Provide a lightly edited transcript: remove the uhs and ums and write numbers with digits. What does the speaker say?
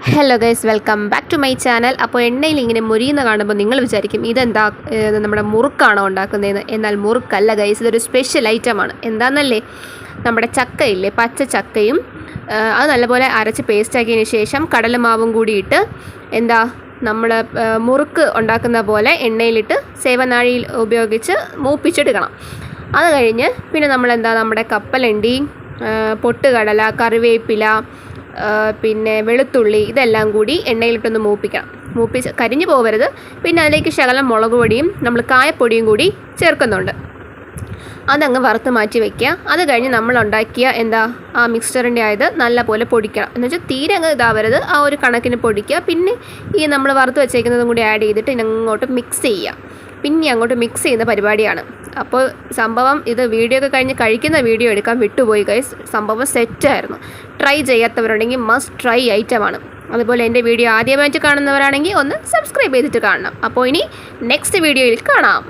Hello guys, welcome back to my channel. അപ്പോൾ എണ്ണയിൽ ഇങ്ങനെ മുരിയുന്ന കാണുമ്പോൾ നിങ്ങൾ വിചാരിക്കും ഇതെന്താ നമ്മുടെ മുറുക്കാണോ ഉണ്ടാക്കുന്നതെന്ന്. എന്നാൽ മുറുക്കല്ല ഗൈസ്, ഇതൊരു സ്പെഷ്യൽ ഐറ്റമാണ്. എന്താണെന്നല്ലേ, നമ്മുടെ ചക്കയില്ലേ, പച്ച ചക്കയും അത് നല്ലപോലെ അരച്ച് പേസ്റ്റാക്കിയതിന് ശേഷം കടലമാവും കൂടി ഇട്ട് നമ്മൾ മുറുക്ക് ഉണ്ടാക്കുന്ന പോലെ എണ്ണയിലിട്ട് സേവനാഴിയിൽ ഉപയോഗിച്ച് മൂപ്പിച്ചെടുക്കണം. അത് കഴിഞ്ഞ് പിന്നെ നമ്മുടെ കപ്പലണ്ടി, പൊട്ടുകടല, കറിവേപ്പില, പിന്നെ വെളുത്തുള്ളി ഇതെല്ലാം കൂടി എണ്ണയിലിട്ടൊന്ന് മൂപ്പിച്ച് കരിഞ്ഞു പോകരുത്. പിന്നെ അതിലേക്ക് ശകലം മുളക് പൊടിയും നമ്മൾ കായപ്പൊടിയും കൂടി ചേർക്കുന്നുണ്ട്. അതങ്ങ് വറുത്ത് മാറ്റി വയ്ക്കുക. അത് കഴിഞ്ഞ് നമ്മൾ ഉണ്ടാക്കിയ ആ മിക്സ്ചറിൻ്റെ ആയത് നല്ലപോലെ പൊടിക്കണം. എന്ന് വെച്ചാൽ തീരെ അങ്ങ് ഇതാവരുത്, ആ ഒരു കണക്കിന് പൊടിക്കുക. പിന്നെ ഈ നമ്മൾ വറുത്ത് വെച്ചേക്കുന്നതും കൂടി ആഡ് ചെയ്തിട്ട് ഇതിനങ്ങോട്ട് മിക്സ് ചെയ്യുക. പിന്നെ അങ്ങോട്ട് മിക്സ് ചെയ്യുന്ന പരിപാടിയാണ്. അപ്പോൾ സംഭവം ഇത് വീഡിയോ ഒക്കെ കഴിഞ്ഞ് കഴിക്കുന്ന വീഡിയോ എടുക്കാൻ വിട്ടുപോയി ഗൈസ്. സംഭവം സെറ്റായിരുന്നു. ട്രൈ ചെയ്യാത്തവരുണ്ടെങ്കിൽ മസ്റ്റ് ട്രൈ ഐറ്റമാണ്. അതുപോലെ എൻ്റെ വീഡിയോ ആദ്യമായിട്ട് കാണുന്നവരാണെങ്കിൽ ഒന്ന് സബ്സ്ക്രൈബ് ചെയ്തിട്ട് കാണണം. അപ്പോൾ ഇനി നെക്സ്റ്റ് വീഡിയോയിൽ കാണാം.